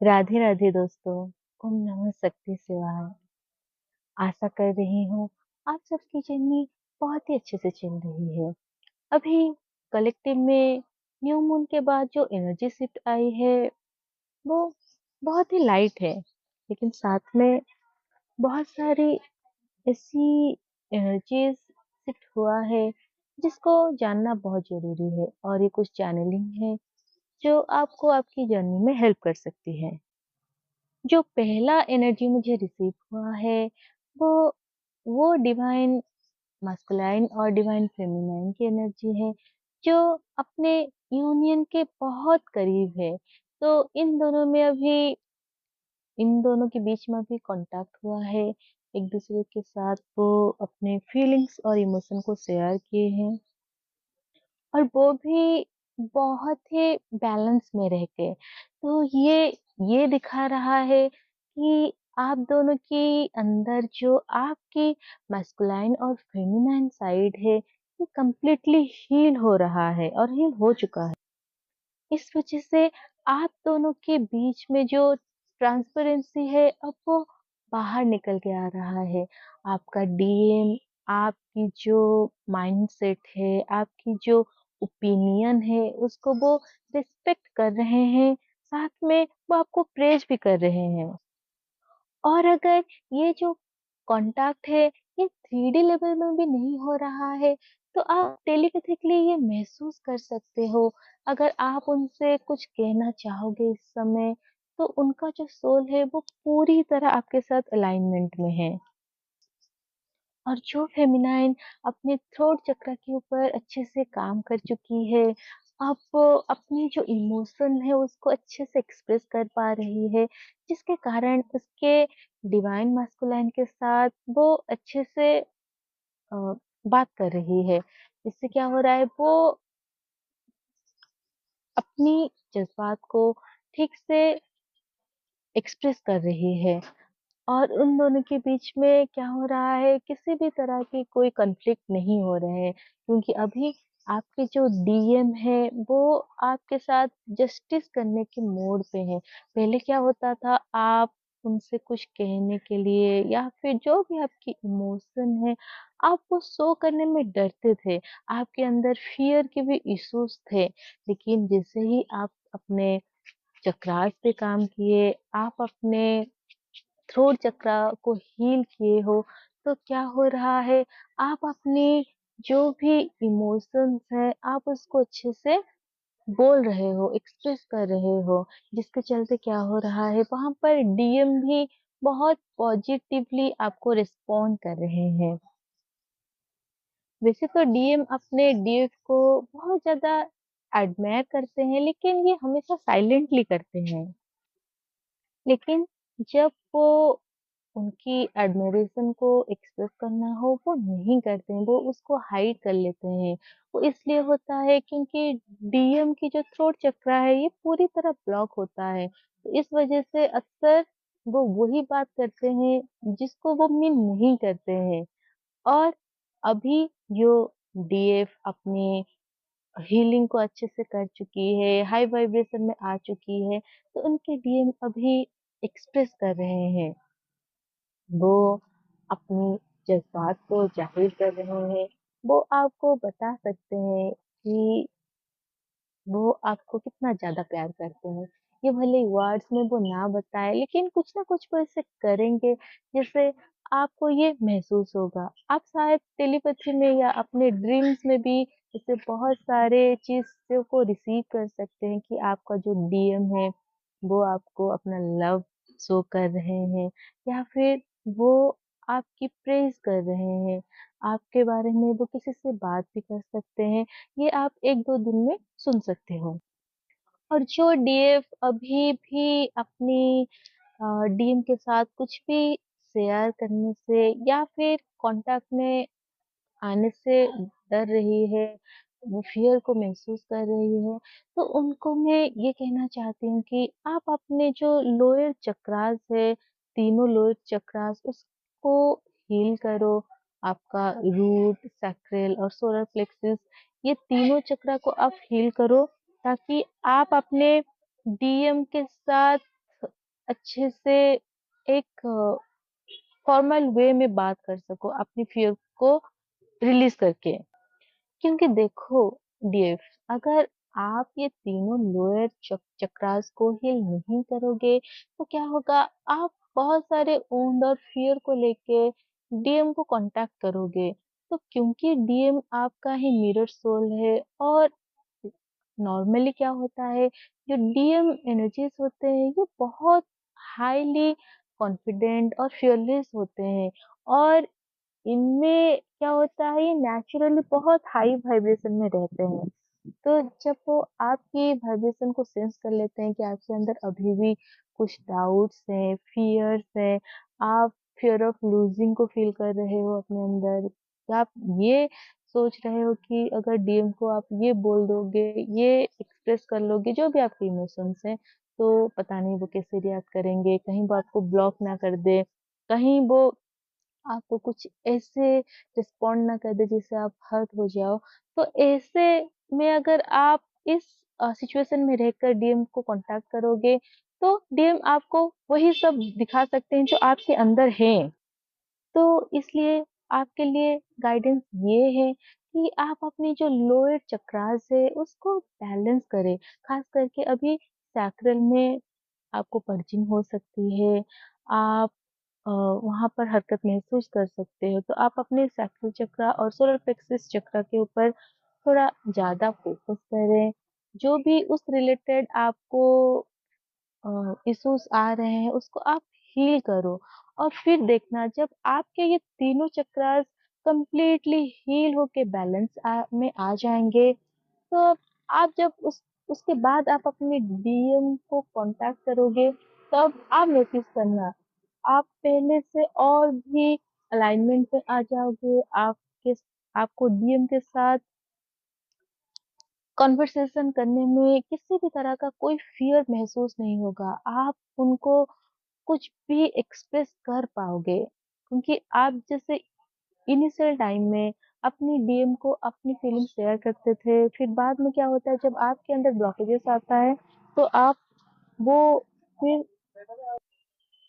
राधे राधे दोस्तों। ओम नमः शक्ति शिवाय। आशा कर रही हूँ आप सबकी जर्नी बहुत ही अच्छे से चल रही है। अभी कलेक्टिव में न्यू मून के बाद जो एनर्जी शिफ्ट आई है वो बहुत ही लाइट है, लेकिन साथ में बहुत सारी ऐसी एनर्जीज शिफ्ट हुआ है जिसको जानना बहुत जरूरी है, और ये कुछ चैनलिंग है जो आपको आपकी जर्नी में हेल्प कर सकती है। जो पहला एनर्जी मुझे रिसीव हुआ है वो वो डिवाइन मास्कुलाइन और डिवाइन फेमिनाइन की एनर्जी है, जो अपने यूनियन के बहुत करीब है। तो इन दोनों के बीच में अभी कांटेक्ट हुआ है। एक दूसरे के साथ वो अपने फीलिंग्स और इमोशन को शेयर किए हैं, और वो भी बहुत ही बैलेंस में रह के। तो ये दिखा रहा है कि आप दोनों के अंदर जो आपकी मैस्कुलाइन और फेमिनाइन साइड है, ये कंप्लीटली हील हो रहा है और हील हो चुका है। इस वजह से आप दोनों के बीच में जो ट्रांसपेरेंसी है, अब वो बाहर निकल के आ रहा है। आपका डीएम आपकी जो माइंडसेट है, आपकी जो ओपिनियन है, उसको वो रिस्पेक्ट कर रहे हैं। साथ में वो आपको प्रेज भी कर रहे हैं। और अगर ये जो कांटेक्ट है ये 3D लेवल में भी नहीं हो रहा है, तो आप टेलीपैथिकली ये महसूस कर सकते हो। अगर आप उनसे कुछ कहना चाहोगे इस समय, तो उनका जो सोल है वो पूरी तरह आपके साथ अलाइनमेंट में है। और जो फेमिनाइन अपने थ्रोट चक्र के ऊपर अच्छे से काम कर चुकी है, अब वो अपनी जो इमोशन है उसको अच्छे से एक्सप्रेस कर पा रही है, जिसके कारण उसके डिवाइन मास्कुलाइन के साथ वो अच्छे से बात कर रही है। इससे क्या हो रहा है, वो अपनी जज्बात को ठीक से एक्सप्रेस कर रही है। और उन दोनों के बीच में क्या हो रहा है, किसी भी तरह की कोई कॉन्फ्लिक्ट नहीं हो रहे हैं, क्योंकि अभी आपके जो डीएम है वो आपके साथ जस्टिस करने के मोड पे है। पहले क्या होता था, आप उनसे कुछ कहने के लिए या फिर जो भी आपकी इमोशन है, आप वो शो करने में डरते थे। आपके अंदर फियर के भी इश्यूज थे। लेकिन जैसे ही आप अपने चक्रास पे काम किए, आप अपने थ्रोट चक्रा को हील किए हो, तो क्या हो रहा है, आप अपने जो भी इमोशंस है आप उसको अच्छे से बोल रहे हो, एक्सप्रेस कर रहे हो। जिसके चलते क्या हो रहा है, वहां पर डीएम भी बहुत पॉजिटिवली आपको रिस्पॉन्ड कर रहे हैं। वैसे तो डीएम अपने डीएफ को बहुत ज्यादा एडमायर करते हैं, लेकिन ये हमेशा साइलेंटली करते हैं। लेकिन जब वो उनकी एडमिरेशन को एक्सप्रेस करना हो, वो नहीं करते हैं, वो उसको हाइड कर लेते हैं। वो इसलिए होता है क्योंकि डीएम की जो थ्रोट चक्रा है ये पूरी तरह ब्लॉक होता है। तो इस वजह से अक्सर वो वही बात करते हैं जिसको वो मीन नहीं करते हैं। और अभी जो डीएफ अपनी हीलिंग को अच्छे से कर चुकी है, हाई वाइब्रेशन में आ चुकी है, तो उनके डीएम अभी एक्सप्रेस कर रहे हैं। वो अपनी जज़्बात को ज़ाहिर कर रहे हैं। वो आपको बता सकते हैं कि वो आपको कितना ज़्यादा प्यार करते हैं। ये भले वर्ड्स में वो ना बताएँ, लेकिन कुछ ना कुछ वो ऐसे करेंगे जिससे आपको ये महसूस होगा। आप शायद टेलीपैथी में या अपने ड्रीम्स में भी ऐसे बहुत सारे चीज़ों को रिसीव कर सकते हैं कि आपका जो डीएम है, वो आपको अपना लव शो कर रहे हैं, या फिर वो आपकी प्रेज़ कर रहे हैं। आपके बारे में वो किसी से बात भी कर सकते हैं। ये आप 1-2 दिन में सुन सकते हो। और जो डीएफ अभी भी अपनी डीएम के साथ कुछ भी शेयर करने से या फिर कॉन्टैक्ट में आने से डर रही है, वो फ़ियर को महसूस कर रही है, तो उनको मैं ये कहना चाहती हूँ कि आप अपने जो लोअर चक्रास है, तीनों लोअर चक्रास उसको हील करो। आपका रूट, सैक्रल और सोलर प्लेक्सस, ये तीनों चक्रा को आप हील करो, ताकि आप अपने डीएम के साथ अच्छे से एक फॉर्मल वे में बात कर सको अपनी फ़ियर को रिलीज़ करके। क्योंकि देखो डियर, अगर आप ये तीनों लोअर चक्रास को हील नहीं करोगे तो क्या होगा, आप बहुत सारे वुंड और फियर को लेके डीएम को कांटेक्ट करोगे। तो क्योंकि डीएम आपका ही मिरर सोल है, और नॉर्मली क्या होता है, जो डीएम एनर्जीज होते हैं ये बहुत हाईली कॉन्फिडेंट और फियरलेस होते हैं, और इनमें क्या होता है, ये नेचुरली बहुत हाई वाइब्रेशन में रहते हैं। तो जब वो आपकी वाइब्रेशन को सेंस कर लेते हैं कि आपके अंदर अभी भी कुछ डाउट्स हैं, फियर्स हैं, आप फियर ऑफ लूजिंग को फील कर रहे हो अपने अंदर, या आप ये सोच रहे हो कि अगर डीएम को आप ये बोल दोगे, ये एक्सप्रेस कर लोगे जो भी आपके इमोशंस हैं, तो पता नहीं वो कैसे रिएक्ट करेंगे, कहीं वो आपको ब्लॉक ना कर दे, कहीं वो आपको कुछ ऐसे रिस्पॉन्ड ना कर दे जिससे आप हर्ट हो जाओ। तो ऐसे में अगर आप इस सिचुएशन में रहकर डीएम को कांटेक्ट करोगे, तो डीएम आपको वही सब दिखा सकते हैं जो आपके अंदर हैं। तो इसलिए आपके लिए गाइडेंस ये है कि आप अपनी जो लोअर चक्रास है उसको बैलेंस करें। खास करके अभी सैक्रल में आपको पर्जिंग हो सकती है, आप वहाँ पर हरकत महसूस कर सकते हो, तो आप अपने सैक्रल चक्रा और सोलर प्लेक्सस चक्रा के ऊपर थोड़ा ज़्यादा फोकस करें। जो भी उस रिलेटेड आपको इश्यूज आ रहे हैं उसको आप हील करो, और फिर देखना जब आपके ये तीनों चक्रास कंप्लीटली हील होके बैलेंस में आ जाएंगे, तो आप जब उसके बाद आप अपने डीएम को कांटेक्ट करोगे, तब आप नोटिस करना आप पहले से और भी अलाइनमेंट में आ जाओगे। आपके आपको डीएम के साथ कन्वर्सेशन करने में किसी भी तरह का कोई फ़ियर महसूस नहीं होगा। आप उनको कुछ भी एक्सप्रेस कर पाओगे, क्योंकि आप जैसे इनिशियल टाइम में अपनी डीएम को अपनी फीलिंग शेयर करते थे, फिर बाद में क्या होता है जब आपके अंदर ब्लॉकेजेस आता है, तो आप वो फिर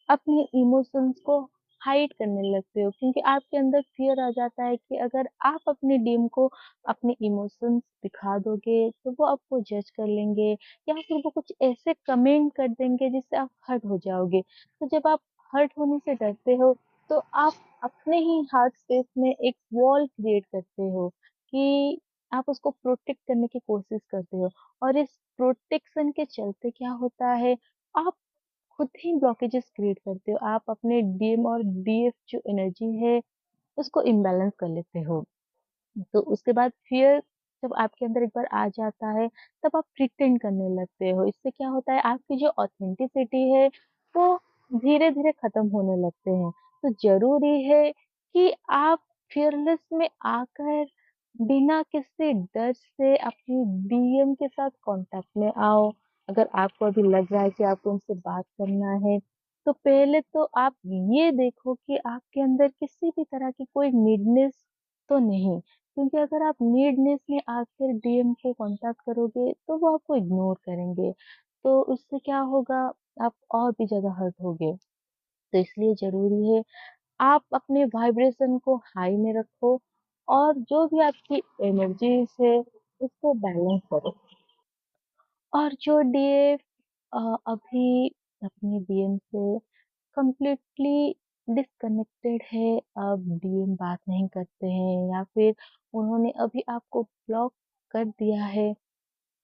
अपने इमोशंस को हाइड करने लगते हो, क्योंकि आपके अंदर फियर आ जाता है कि अगर आप अपने डीम को अपने इमोशंस दिखा दोगे तो वो आपको जज कर लेंगे, या फिर वो कुछ ऐसे कमेंट कर देंगे जिससे आप हर्ट हो जाओगे। तो जब आप हर्ट होने से डरते हो, तो आप अपने ही हार्ट स्पेस में एक वॉल क्रिएट करते हो कि आप उसको प्रोटेक्ट करने की कोशिश करते हो, और इस प्रोटेक्शन के चलते क्या होता है, आप खुद ही ब्लॉकेजेस क्रिएट करते हो। आप अपने डीएम और डीएफ जो एनर्जी है, उसको इम्बैलेंस कर लेते हो। तो उसके बाद फिर जब आपके अंदर एक बार आ जाता है, तब आप प्रिटेंड करने लगते हो। इससे क्या होता है, आपकी जो ऑथेंटिसिटी है, वो धीरे-धीरे खत्म होने लगते हैं। तो ज़रूरी है कि आप फियरलेस में आकर बिना किसी डर से अपनी डीएम के साथ कॉन्टैक्ट में आओ। अगर आपको अभी लग रहा है कि आपको उनसे बात करना है, तो पहले तो आप ये देखो कि आपके अंदर किसी भी तरह की कोई नीडनेस तो नहीं। क्योंकि अगर आप नीडनेस में आकर डीएम को कांटेक्ट करोगे तो वो आपको इग्नोर करेंगे, तो उससे क्या होगा, आप और भी ज़्यादा हर्ट होगे। तो इसलिए ज़रूरी है आप अपने वाइब्रेशन को हाई में रखो, और जो भी आपकी एनर्जीज है उसको बैलेंस करो। और जो डीएफ अभी अपने डीएम से कंप्लीटली डिस्कनेक्टेड है, अब डीएम बात नहीं करते हैं, या फिर उन्होंने अभी आपको ब्लॉक कर दिया है,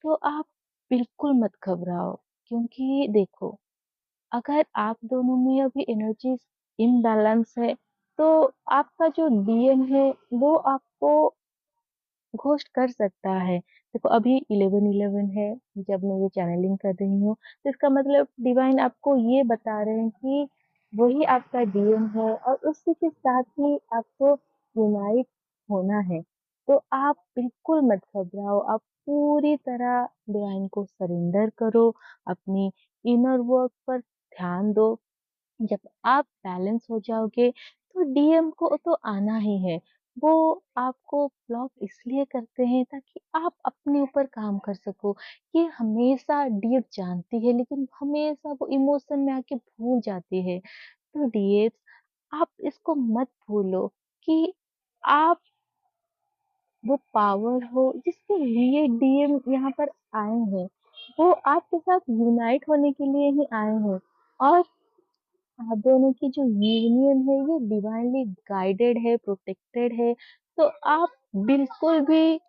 तो आप बिल्कुल मत घबराओ। क्योंकि देखो, अगर आप दोनों में अभी एनर्जीज इम्बैलेंस है, तो आपका जो डीएम है वो आपको घोस्ट कर सकता है। देखो अभी 11:11 है, जब मैं ये चैनलिंग कर रही हूँ, तो इसका मतलब डिवाइन आपको ये बता रहे हैं कि वही आपका डीएम है और उसी के साथ ही आपको यूनाइट होना है। तो आप बिल्कुल मत घबराओ, आप पूरी तरह डिवाइन को सरेंडर करो, अपनी इनर वर्क पर ध्यान दो। जब आप बैलेंस हो जाओगे, तो डीएम को तो आना ही है। वो आपको ब्लॉक इसलिए करते हैं ताकि आप अपने ऊपर काम कर सको। ये हमेशा डीएफ जानती है लेकिन हमेशा वो इमोशन में आके भूल जाती है। तो डीएफ आप इसको मत भूलो कि आप वो पावर हो जिसके लिए डीएम यहाँ पर आए हैं। वो आपके साथ यूनाइट होने के लिए ही आए हैं और आप दोनों की जो यूनियन है ये डिवाइनली गाइडेड है, प्रोटेक्टेड है। तो आप बिल्कुल भी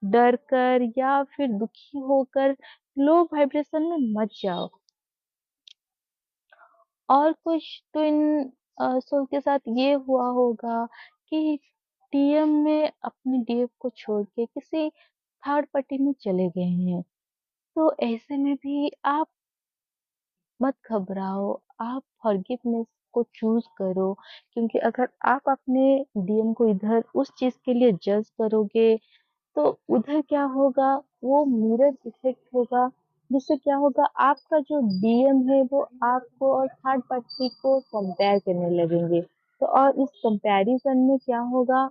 डर कर या फिर दुखी होकर लो वाइब्रेशन में मत जाओ। और कुछ तो इन सोल के साथ ये हुआ होगा कि टीएम में अपने डीएफ को छोड़ के किसी थर्ड पार्टी में चले गए हैं। तो ऐसे में भी आप मत घबराओ, आप फॉरगिवनेस को चूज़ करो, क्योंकि अगर आप अपने डीएम को इधर उस चीज़ के लिए जज करोगे, तो उधर क्या होगा, वो मिरर इफ़ेक्ट होगा, जिससे क्या होगा आपका जो डीएम है वो आपको और थर्ड पार्टी को कंपेयर करने लगेंगे। तो और इस कंपैरिज़न में क्या होगा,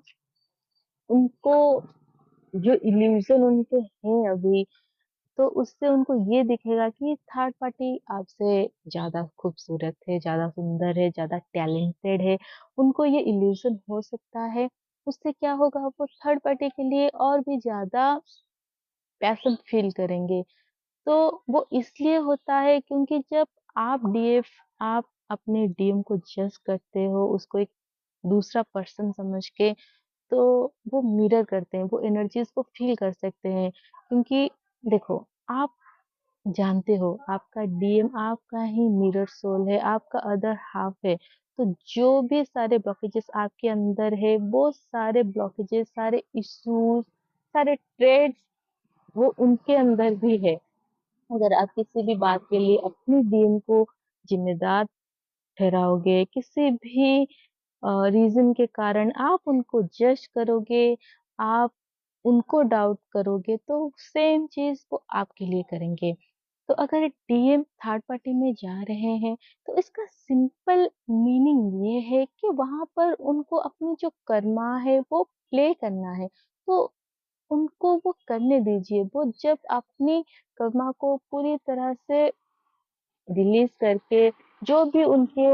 उनको जो इल्यूज़न उनके हैं अभी, तो उससे उनको ये दिखेगा कि थर्ड पार्टी आपसे ज़्यादा खूबसूरत है, ज़्यादा सुंदर है, ज़्यादा टैलेंटेड है। उनको ये इल्यूज़न हो सकता है। उससे क्या होगा, वो थर्ड पार्टी के लिए और भी ज़्यादा पैशन फ़ील करेंगे। तो वो इसलिए होता है क्योंकि जब आप अपने डीएम को जज करते हो, उसको एक दूसरा पर्सन समझ के, तो वो मिरर करते हैं, वो एनर्जीज़ को फ़ील कर सकते हैं। क्योंकि देखो, आप जानते हो आपका डीएम आपका ही मिरर सोल है, आपका अदर हाफ है। तो जो भी सारे ब्लॉकेजेस आपके अंदर है, वो सारे ब्लॉकेजेस, सारे इश्यूज़, सारे ट्रेड्स वो उनके अंदर भी है। अगर आप किसी भी बात के लिए अपनी डीएम को जिम्मेदार ठहराओगे, किसी भी रीज़न के कारण आप उनको जज करोगे, आप उनको डाउट करोगे, तो सेम चीज़ वो आपके लिए करेंगे। तो अगर डीएम थर्ड पार्टी में जा रहे हैं, तो इसका सिंपल मीनिंग ये है कि वहाँ पर उनको अपनी जो कर्मा है, वो प्ले करना है। तो उनको वो करने दीजिए। वो जब अपनी कर्मा को पूरी तरह से रिलीज़ करके जो भी उनके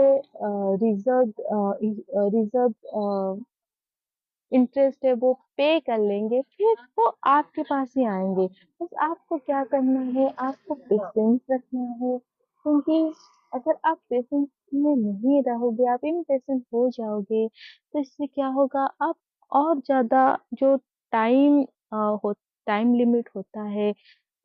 रिज़र्व इंटरेस्ट है वो पे कर लेंगे, फिर वो आपके पास ही आएँगे। बस आपको क्या करना है, आपको पेशेंस रखना है, क्योंकि अगर आप पेशेंस में नहीं रहोगे, आप इम्पेशेंट हो जाओगे, तो इससे क्या होगा, आप और ज़्यादा जो टाइम अ, हो टाइम लिमिट होता है,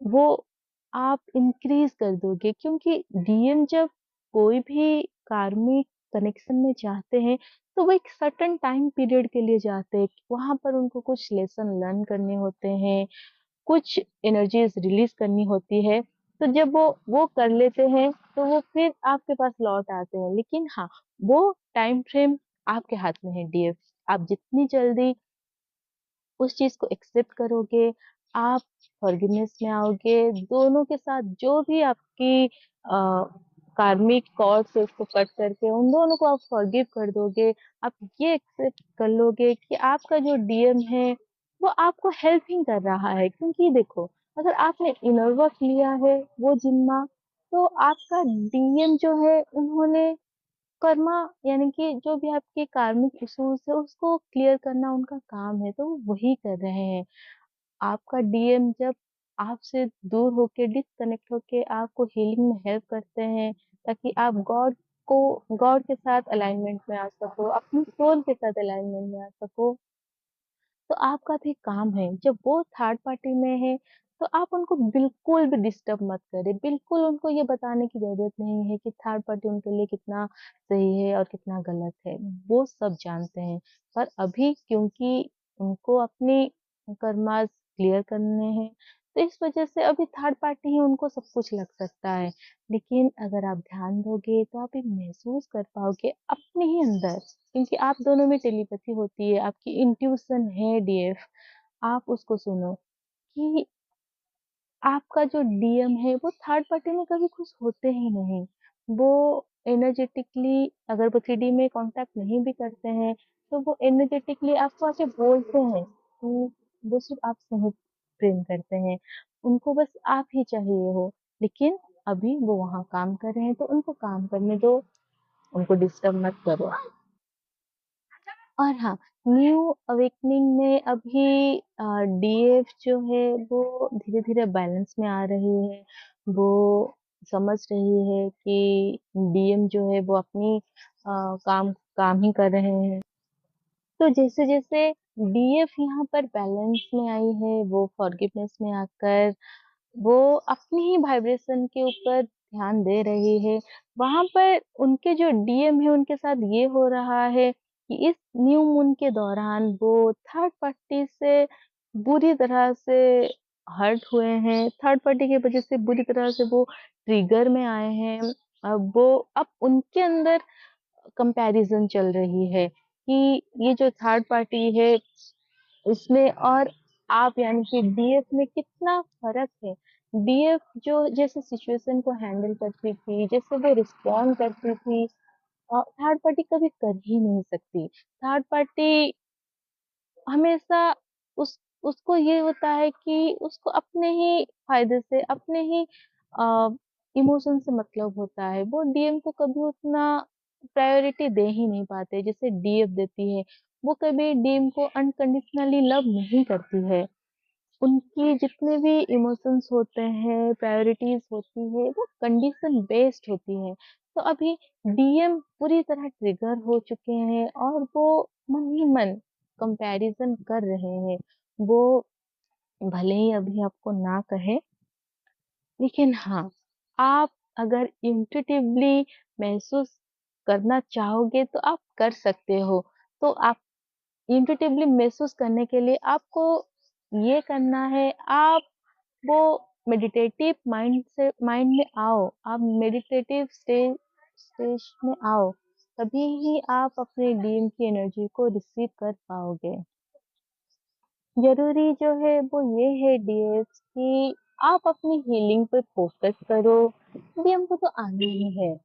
वो आप इंक्रीज़ कर दोगे, क्योंकि डीएम जब कोई भी कार्मिक कनेक्शन में जाते हैं, तो वो एक सर्टेन टाइम पीरियड के लिए जाते हैं। वहाँ पर उनको कुछ लेसन लर्न करने होते हैं, कुछ एनर्जीज़ रिलीज़ करनी होती है। तो जब वो कर लेते हैं, तो वो फिर आपके पास लौट आते हैं। लेकिन हाँ, वो टाइम फ्रेम आपके हाथ में है डीएफ। आप जितनी जल्दी उस चीज़ को एक्सेप्ट करोगे, आप फॉरगिवनेस में आओगे, दोनों के साथ जो भी आपकी कार्मिक कॉर्ड्स है उसको कट करके उन दोनों को आप फॉरगिव कर दोगे। आप ये एक्सेप्ट कर लोगे कि आपका जो डीएम है, वो आपको हेल्प ही कर रहा है। क्योंकि देखो, अगर आपने इनर वर्क लिया है वो जिम्मा, तो आपका डीएम जो है उन्होंने कर्मा यानी कि जो भी आपके कार्मिक इश्यूज़ है उसको क्लियर करना उनका काम है, तो वो वही कर रहे हैं। आपका डीएम जब आपसे दूर होके डिस्कनेक्ट होके आपको हीलिंग में हेल्प करते हैं, ताकि आप गॉड के साथ अलाइनमेंट में आ सको, अपनी सोल के साथ अलाइनमेंट में आ सको। तो आपका भी काम है, जब वो थर्ड पार्टी में है, तो आप उनको बिल्कुल भी डिस्टर्ब मत करें। बिल्कुल उनको ये बताने की ज़रूरत नहीं है कि थर्ड पार्टी उनके लिए कितना सही है और कितना गलत है। वो सब जानते हैं। पर अभी क्योंकि उनको अपनी कर्मास क्लियर करने हैं, तो इस वज़ह से अभी थर्ड पार्टी ही उनको सब कुछ लग सकता है। लेकिन अगर आप ध्यान दोगे, तो आप ये महसूस कर पाओगे अपने ही अंदर, क्योंकि आप दोनों में टेलीपैथी होती है, आपकी इंट्यूशन है डीएफ, आप उसको सुनो कि आपका जो डीएम है वो थर्ड पार्टी में कभी खुश होते ही नहीं। वो एनर्जेटिकली अगर वो 3D में कांटेक्ट नहीं भी करते हैं, तो वो एनर्जेटिकली आपको आके बोलते हैं कि वो सिर्फ़ आपसे ही प्रेम करते हैं। उनको बस आप ही चाहिए हो, लेकिन अभी वो वहाँ काम कर रहे हैं, तो उनको काम करने दो, उनको डिस्टर्ब मत करो। और हाँ, न्यू अवेकनिंग में अभी डीएफ जो है वो धीरे-धीरे बैलेंस में आ रही है। वो समझ रही है कि डीएम जो है वो अपनी काम काम ही कर रहे हैं। तो जैसे-जैसे डीएफ यहाँ पर बैलेंस में आई है, वो फॉरगिवनेस में आकर वो अपनी ही वाइब्रेशन के ऊपर ध्यान दे रही है। वहाँ पर उनके जो डीएम है उनके साथ ये हो रहा है कि इस न्यू मून के दौरान वो थर्ड पार्टी से बुरी तरह से हर्ट हुए हैं। थर्ड पार्टी की वज़ह से बुरी तरह से वो ट्रिगर में आए हैं। अब उनके अंदर कंपैरिज़न चल रही है कि ये जो थर्ड पार्टी है उसमें और आप यानी कि डीएफ में कितना फ़र्क है। डीएफ जो जैसे सिचुएशन को हैंडल करती थी, जैसे वो रिस्पॉन्ड करती थी थर्ड पार्टी कभी कर ही नहीं सकती। थर्ड पार्टी हमेशा उस उसको ये होता है कि उसको अपने ही फ़ायदे से, अपने ही अ, इमोशन से मतलब होता है। वो डीएम को कभी उतना प्रायोरिटी दे ही नहीं पाते, जैसे डीएफ देती है। वो कभी डीएम को अनकंडीशनली लव नहीं करती है। उनकी जितने भी इमोशंस होते हैं, प्रायोरिटीज़ होती है, वो कंडीशन बेस्ड होती हैं। तो अभी डीएम पूरी तरह ट्रिगर हो चुके हैं और वो मन ही मन कंपैरिज़न कर रहे हैं। वो भले ही अभी आपको ना कहें, लेकिन हाँ, आप अगर इंट्यूटिवली महसूस करना चाहोगे तो आप कर सकते हो। तो आप इंट्यूटिवली महसूस करने के लिए आपको ये करना है, आप वो मेडिटेटिव माइंड में आओ, आप मेडिटेटिव स्टेज में आओ, तभी ही आप अपने डीएम की एनर्जी को रिसीव कर पाओगे। ज़रूरी जो है वो ये है डियर्स कि आप अपनी हीलिंग पे फोकस करो, डीएम को तो आना ही है।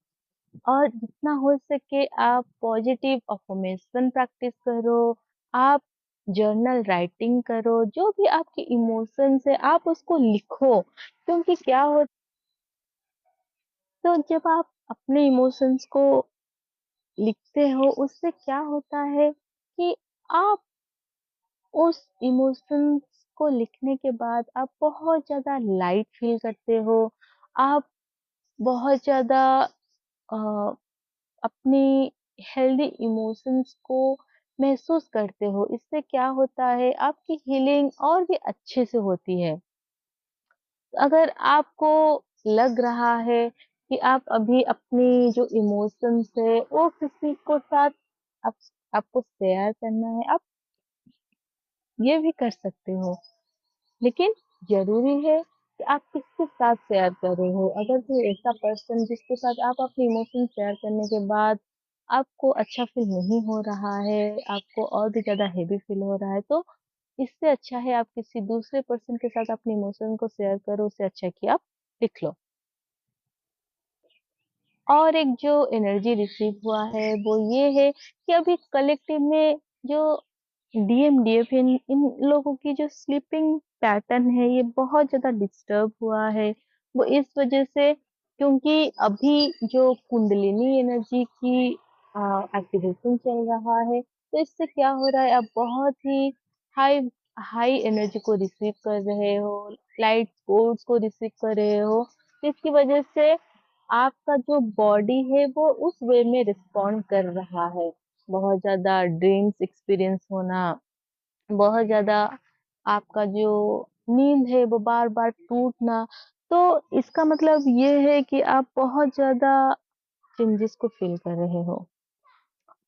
और जितना हो सके आप पॉजिटिव अफ़र्मेशन प्रैक्टिस करो, आप जर्नल राइटिंग करो, जो भी आपके इमोशंस है आप उसको लिखो। क्योंकि क्या हो तो जब आप अपने इमोशंस को लिखते हो उससे क्या होता है कि आप उस इमोशंस को लिखने के बाद आप बहुत ज़्यादा लाइट फ़ील करते हो। आप बहुत ज़्यादा अ अपनी हेल्दी इमोशंस को महसूस करते हो। इससे क्या होता है आपकी हीलिंग और भी अच्छे से होती है। अगर आपको लग रहा है कि आप अभी अपनी जो इमोशंस है वो किसी को साथ आप आपको शेयर करना है, आप ये भी कर सकते हो। लेकिन ज़रूरी है कि आप किसके साथ शेयर कर रहे हो। अगर कोई ऐसा पर्सन जिसके साथ आप अपने इमोशन शेयर करने के बाद आपको अच्छा फ़ील नहीं हो रहा है, आपको और भी ज़्यादा हेवी फ़ील हो रहा है, तो इससे अच्छा है आप किसी दूसरे पर्सन के साथ अपने इमोशन को शेयर करो, उससे अच्छा है कि आप लिख लो। और एक जो एनर्जी रिसीव हुआ है वो ये है कि अभी कलेक्टिव में जो डीएफ इन लोगों की जो स्लीपिंग पैटर्न है ये बहुत ज़्यादा डिस्टर्ब हुआ है। वो इस वज़ह से क्योंकि अभी जो कुंडलिनी एनर्जी की एक्टिवेशन चल रहा है, तो इससे क्या हो रहा है आप बहुत ही हाई हाई एनर्जी को रिसीव कर रहे हो, लाइट फोर्स को रिसीव कर रहे हो, जिसकी वज़ह से आपका जो बॉडी है वो उस वे में रिस्पॉन्ड कर रहा है। बहुत ज़्यादा ड्रीम्स एक्सपीरियंस होना, बहुत ज़्यादा आपका जो नींद है वो बार-बार टूटना, तो इसका मतलब ये है कि आप बहुत ज़्यादा चेंजेस को फ़ील कर रहे हो।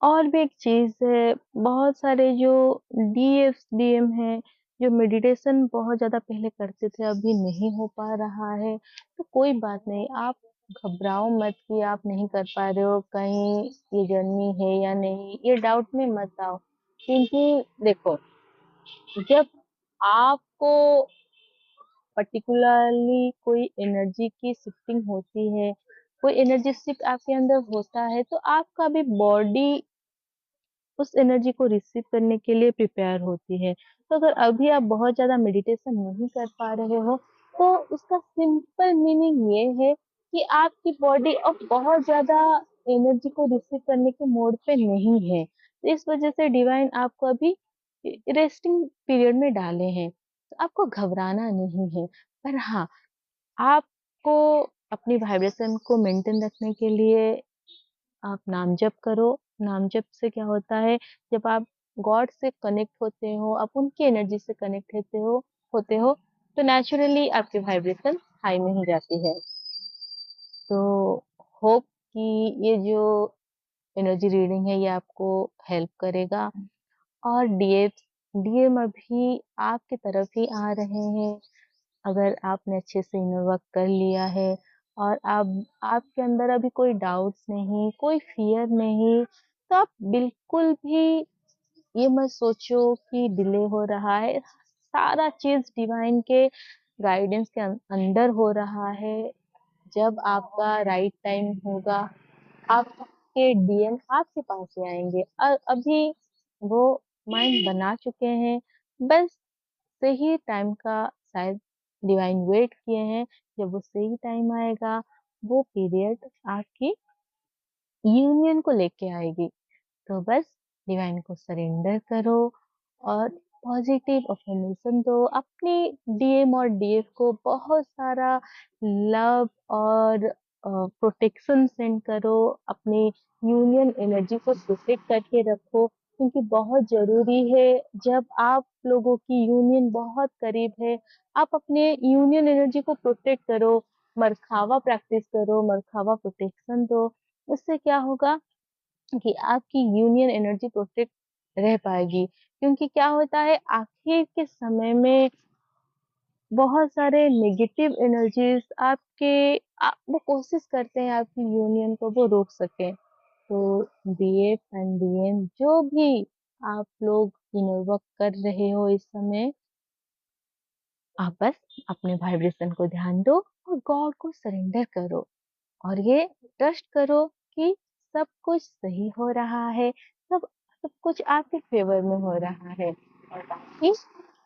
और भी एक चीज़ है, बहुत सारे जो डीएम हैं, जो मेडिटेशन बहुत ज़्यादा पहले करते थे, अभी नहीं हो पा रहा है, तो कोई बात नहीं, आप घबराओ मत कि आप नहीं कर पा रहे हो, कहीं ये जर्नी है या नहीं, ये डाउट में मत आओ। क्योंकि देखो, जब आपको पर्टिकुलरली कोई एनर्जी की शिफ्टिंग होती है, कोई एनर्जेटिक आपके अंदर होता है तो आपका भी बॉडी उस एनर्जी को रिसीव करने के लिए प्रिपेयर होती है। तो अगर अभी आप बहुत ज़्यादा मेडिटेशन नहीं कर पा रहे हो, तो उसका सिंपल मीनिंग ये है कि आपकी बॉडी अब बहुत ज़्यादा एनर्जी को रिसीव करने के मोड पे नहीं है। तो इस वज़ह से डिवाइन आपको अभी रेस्टिंग पीरियड में डाले हैं। तो आपको घबराना नहीं है। पर हाँ, आपको अपनी वाइब्रेशन को मेंटेन रखने के लिए आप नाम जप करो। नाम जप से क्या होता है, जब आप गॉड से कनेक्ट होते हो, आप उनकी एनर्जी से कनेक्ट होते हो, तो नेचुरली आपकी वाइब्रेशन हाई में ही जाती है। तो होप कि ये जो एनर्जी रीडिंग है ये आपको हेल्प करेगा। और डीएम अभी आपकी तरफ ही आ रहे हैं। अगर आपने अच्छे से इनर वर्क कर लिया है और आप आपके अंदर अभी कोई डाउट्स नहीं, कोई फ़ियर नहीं, तो आप बिल्कुल भी ये मत सोचो कि डिले हो रहा है। सारा चीज़ डिवाइन के गाइडेंस के अंदर हो रहा है। जब आपका राइट टाइम होगा, आपके डीएम आपके पास ही आएँगे। अभी वो माइंड बना चुके हैं, बस सही टाइम का शायद डिवाइन वेट किए हैं। जब वो सही टाइम आएगा, वो पीरियड आपकी यूनियन को लेके आएगी। तो बस डिवाइन को सरेंडर करो और पॉजिटिव अफर्मेशन दो। अपनी डीएम और डीएफ को बहुत सारा लव और प्रोटेक्शन सेंड करो। अपनी यूनियन एनर्जी को प्रोटेक्ट करके रखो, क्योंकि बहुत ज़रूरी है। जब आप लोगों की यूनियन बहुत करीब है, आप अपने यूनियन एनर्जी को प्रोटेक्ट करो। मरखावा प्रैक्टिस करो, मरखावा प्रोटेक्शन दो। उससे क्या होगा कि आपकी यूनियन एनर्जी प्रोटेक्ट रह पाएगी। क्योंकि क्या होता है, आखिर के समय में बहुत सारे नेगेटिव एनर्जीज वो कोशिश करते हैं आपकी यूनियन को वो रोक सकें। तो डीएफ एंड डीएम जो भी आप लोग इनर वर्क कर रहे हो इस समय, आप बस अपने वाइब्रेशन को ध्यान दो और गॉड को सरेंडर करो। और ये ट्रस्ट करो कि सब कुछ सही हो रहा है, सब सब कुछ आपके फेवर में हो रहा है। और बाकी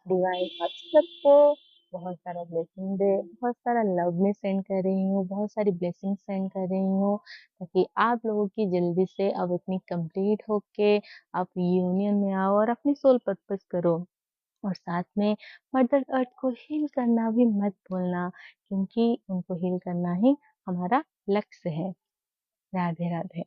डिवाइन आप सबको बहुत सारा ब्लेसिंग दे, बहुत सारा लव में सेंड कर रही हूँ, बहुत सारी ब्लेसिंग सेंड कर रही हूँ, ताकि आप लोगों की जल्दी से अब इतनी कंप्लीट होके आप यूनियन में आओ और अपनी सोल पर्पस करो। और साथ में मदर अर्थ को हील करना भी मत भूलना, क्योंकि उनको हील करना ही हमारा लक्ष्य है। राधे राधे।